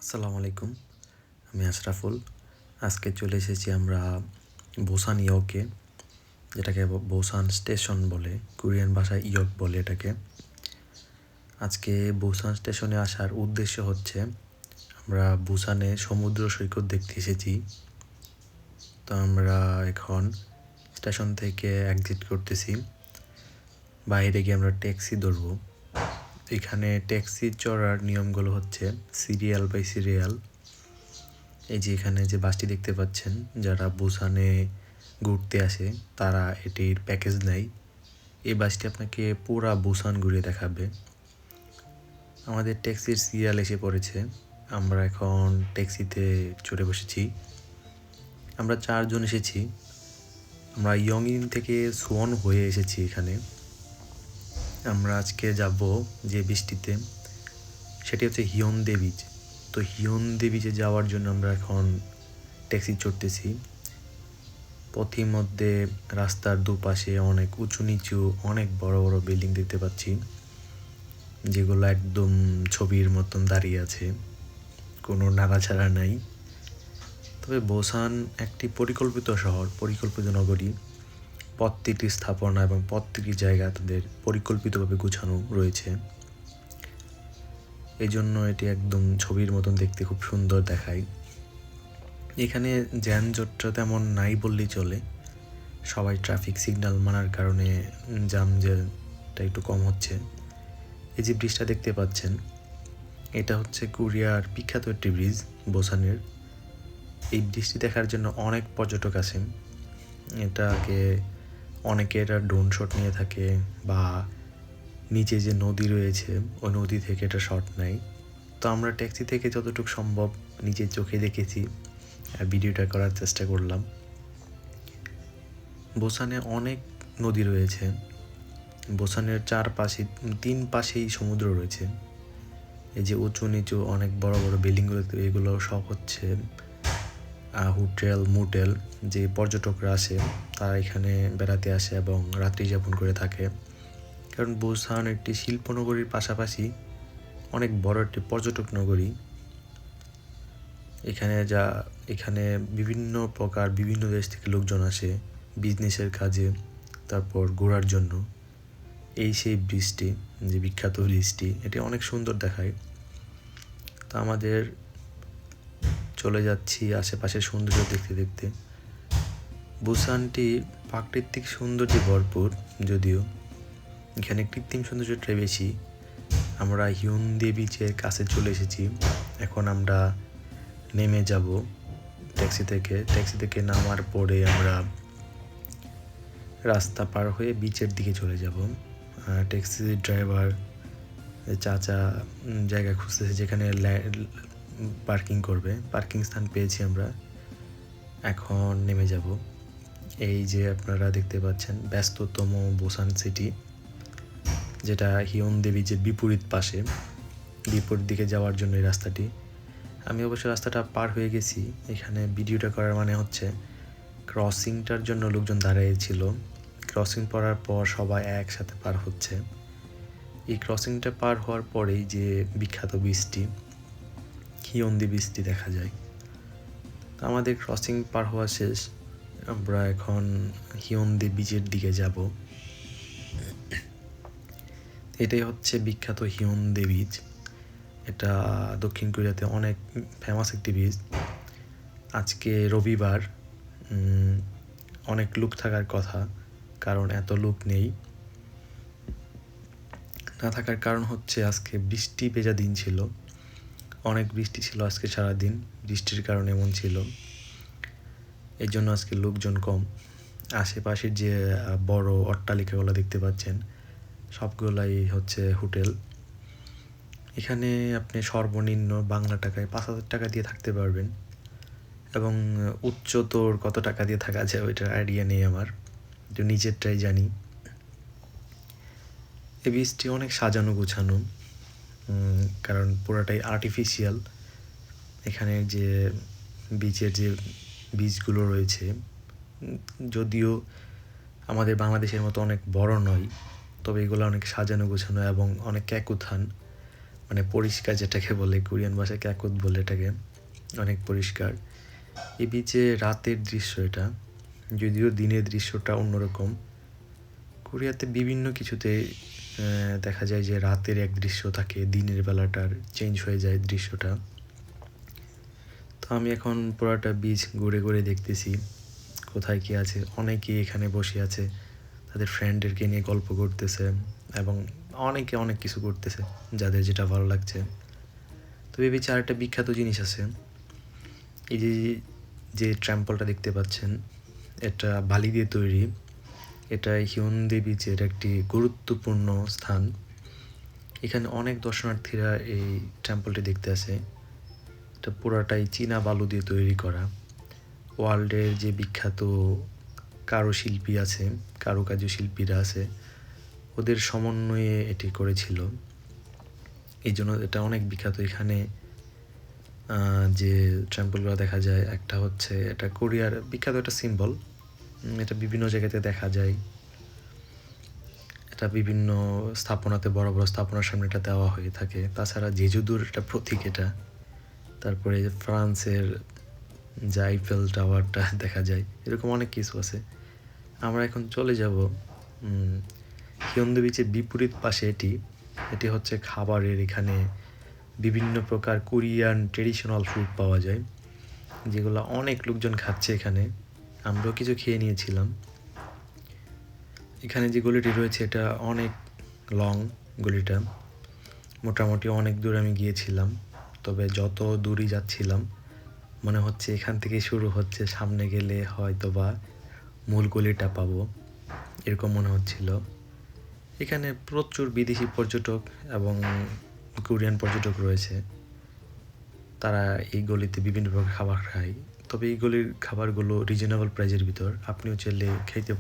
আসসালামু আলাইকুম, আমি আশরাফুল। আজকে চলে এসেছি আমরা বুসান ইয়কে, যেটাকে বুসান স্টেশন বলে, কোরিয়ান ভাষায় ইয়ক বলে এটাকে। আজকে বুসান স্টেশনে আসার উদ্দেশ্য হচ্ছে আমরা বুসানে সমুদ্র সৈকত দেখতে এসেছি। তো আমরা এখন স্টেশন থেকে এক্সিট করতেছি। বাইরে গিয়ে আমরা ট্যাক্সি ধরবো। এখানে ট্যাক্সি চড়ার নিয়মগুলো হচ্ছে সিরিয়াল বাই সিরিয়াল। এই যে এখানে যে বাসটি দেখতে পাচ্ছেন, যারা বুসানে ঘুরতে আসে তারা এটির প্যাকেজ নেয়। এই বাসটি আপনাকে পুরা বুসান ঘুরে দেখাবে। আমাদের ট্যাক্সির সিরিয়াল এসে পড়েছে, আমরা এখন ট্যাক্সিতে চড়ে বসেছি। আমরা 4 জন এসেছি। আমরা ইয়ংইন থেকে সুয়ন হয়ে এসেছি এখানে। আমরা আজকে যাব যে বৃষ্টিতে, সেটি হচ্ছে হিয়নদে বিচ। তো হিয়নদে বিচে যাওয়ার জন্য আমরা এখন ট্যাক্সি চড়তেছি। পথির মধ্যে রাস্তার দুপাশে অনেক উঁচু নিচু অনেক বড় বড় বিল্ডিং দেখতে পাচ্ছি, যেগুলো একদম ছবির মতন দাঁড়িয়ে আছে, কোনো নাড়াছাড়া নাই। তবে বুসান একটি পরিকল্পিত শহর, পরিকল্পিত নগরী। প্রত্যেকটি স্থাপনা এবং প্রত্যেকটি জায়গা তাদের পরিকল্পিতভাবে গুছানো রয়েছে। এই জন্য এটি একদম ছবির মতন দেখতে খুব সুন্দর দেখায়। এখানে যানজটটা তেমন নাই বললেই চলে। সবাই ট্রাফিক সিগন্যাল মানার কারণে জামটা একটু কম হচ্ছে। এই যে ব্রিজটা দেখতে পাচ্ছেন, এটা হচ্ছে কোরিয়ার বিখ্যাত একটি ব্রিজ, বুসানের। এই ব্রিজটি দেখার জন্য অনেক পর্যটক আসেন। এটাকে অনেকে এটা ড্রোন শট নিয়ে থাকে, বা নিচে যে নদী রয়েছে ওই নদী থেকে এটা শট নেয়। তো আমরা ট্যাক্সি থেকে যতটুকু সম্ভব নিজের চোখে দেখেছি আর ভিডিওটা করার চেষ্টা করলাম। বুসানে অনেক নদী রয়েছে। বুসানের 3 পাশেই সমুদ্র রয়েছে। এই যে উঁচু নিচু অনেক বড় বড় বিল্ডিংগুলো, এগুলো সব হচ্ছে হোটেল মোটেল। যে পর্যটকরা আসে তারা এখানে বেড়াতে আসে এবং রাত্রি যাপন করে থাকে। কারণ বুসান একটি শিল্পনগরীর পাশাপাশি অনেক বড় একটি পর্যটক নগরী। এখানে বিভিন্ন প্রকার বিভিন্ন দেশ থেকে লোকজন আসে বিজনেসের কাজে, তারপর ঘোরার জন্য। এই সেই ব্রিজটি, যে বিখ্যাত ব্রিজটি, এটি অনেক সুন্দর দেখায়। তা আমাদের চলে যাচ্ছি আশেপাশের সৌন্দর্য দেখতে দেখতে। বুসানটি প্রাকৃতিক সৌন্দর্যে ভরপুর, যদিও এখানে কৃত্রিম সৌন্দর্যটাই বেশি। আমরা হিয়নদে বিচের কাছে চলে এসেছি। এখন আমরা নেমে যাব ট্যাক্সি থেকে নামার পরে আমরা রাস্তা পার হয়ে বিচের দিকে চলে যাব। ট্যাক্সি ড্রাইভার চাচা জায়গা খুঁজতেছে যেখানে পার্কিং করবে। পার্কিং স্থান পেয়েছি আমরা, এখন নেমে যাব। এই যে আপনারা দেখতে পাচ্ছেন ব্যস্ততম বুসান সিটি, যেটা হিয়নদে বিচের বিপরীত পাশে, বিপরীত দিকে যাওয়ার জন্য এই রাস্তাটি। আমি অবশ্য রাস্তাটা পার হয়ে গেছি। এখানে ভিডিওটা করার মানে হচ্ছে ক্রসিংটার জন্য লোকজন দাঁড়িয়েছিল। ক্রসিং করার পর সবাই একসাথে পার হচ্ছে। এই ক্রসিংটা পার হওয়ার পরেই যে বিখ্যাত বীজটি, হিয়নদে বীজটি দেখা যায়। আমাদের ক্রসিং পার হওয়া শেষ, আমরা এখন হিয়নদে বিচের দিকে যাব। এটাই হচ্ছে বিখ্যাত হিয়নদে বিচ। এটা দক্ষিণ কোরিয়াতে অনেক ফেমাস একটি বিচ। আজকে রবিবার, অনেক লোক থাকার কথা, কারণ এত লোক নেই। না থাকার কারণ হচ্ছে আজকে বৃষ্টি ভেজা দিন ছিল, অনেক বৃষ্টি ছিল আজকে সারাদিন। বৃষ্টির কারণে এমন ছিল, এই জন্য আজকে লোকজন কম। আশেপাশের যে বড় অট্টালিকাগুলো দেখতে পাচ্ছেন, সবগুলাই হচ্ছে হোটেল। এখানে আপনি সর্বনিম্ন বাংলা টাকায় 5,000 টাকা দিয়ে থাকতে পারবেন, এবং উচ্চতর কত টাকা দিয়ে থাকা যায় ওইটার আইডিয়া নেই আমার, একটু নিজেরটাই জানি। এই বীজটি অনেক সাজানো গোছানো, কারণ পুরোটাই আর্টিফিশিয়াল। এখানে যে বীচের যে বীজগুলো রয়েছে, যদিও আমাদের বাংলাদেশের মতো অনেক বড় নয়, তবে এগুলো অনেক সাজানো গোছানো এবং অনেক ক্যাকুথান। মানে পরিষ্কার যেটাকে বলে, কোরিয়ান ভাষায় ক্যাকুত বলে এটাকে, অনেক পরিষ্কার। এই বিচে রাতের দৃশ্য এটা, যদিও দিনের দৃশ্যটা অন্যরকম। কোরিয়াতে বিভিন্ন কিছুতে দেখা যায় যে রাতের এক দৃশ্য থাকে, দিনের বেলাটার চেঞ্জ হয়ে যায় দৃশ্যটা। তো আমি এখন পুরাটা বিচ ঘুরে ঘুরে দেখতেছি কোথায় কী আছে। অনেকেই এখানে বসে আছে, তাদের ফ্রেন্ডদেরকে নিয়ে গল্প করতেছে এবং অনেকে অনেক কিছু করতেছে যাদের যেটা ভালো লাগছে। তো এই বিচে আরেকটা বিখ্যাত জিনিস আছে, এই যে ট্র্যাম্পলটা দেখতে পাচ্ছেন, এটা বালি দিয়ে তৈরি। এটা হিউনদে বিচের একটি গুরুত্বপূর্ণ স্থান। এখানে অনেক দর্শনার্থীরা এই টেম্পলটি দেখতে আসে। এটা পুরাটাই চীনা বালু দিয়ে তৈরি করা। ওয়ার্ল্ডের যে বিখ্যাত কারুশিল্পী আছে, কারুকার্য শিল্পীরা আছে, ওদের সমন্বয়ে এটি করেছিল, এই জন্য এটা অনেক বিখ্যাত। এখানে যে টেম্পলগুলো দেখা যায়, একটা হচ্ছে এটা কোরিয়ার বিখ্যাত একটা সিম্বল, এটা বিভিন্ন জায়গাতে দেখা যায়। এটা বিভিন্ন স্থাপনাতে, বড় বড় স্থাপনার সামনে এটা দেওয়া হয়ে থাকে। তাছাড়া জেজুদুর একটা প্রতীক এটা। তারপরে ফ্রান্সের যে আইফেল টাওয়ারটা দেখা যায়, এরকম অনেক কিছু আছে। আমরা এখন চলে যাব হিয়ন্দে বিচের বিপরীত পাশে। এটি হচ্ছে খাবারের, এখানে বিভিন্ন প্রকার কোরিয়ান ট্রেডিশনাল ফুড পাওয়া যায়, যেগুলো অনেক লোকজন খাচ্ছে এখানে। আমরাও কিছু খেয়ে নিয়েছিলাম। এখানে যে গলিটি রয়েছে এটা অনেক লং গলিটা, মোটামুটি অনেক দূর আমি গিয়েছিলাম। তবে যত দূরই যাচ্ছিলাম মনে হচ্ছে এখান থেকে শুরু হচ্ছে, সামনে গেলে হয়তো বা মূল গলিটা পাবো, এরকম মনে হচ্ছিল। এখানে প্রচুর বিদেশি পর্যটক এবং কোরিয়ান পর্যটক রয়েছে। তারা এই গলিতে বিভিন্ন প্রকার খাবার খায়। তবে এই গলির খাবারগুলো রিজনেবল প্রাইজের ভিতর, আপনিও চাইলে খেতে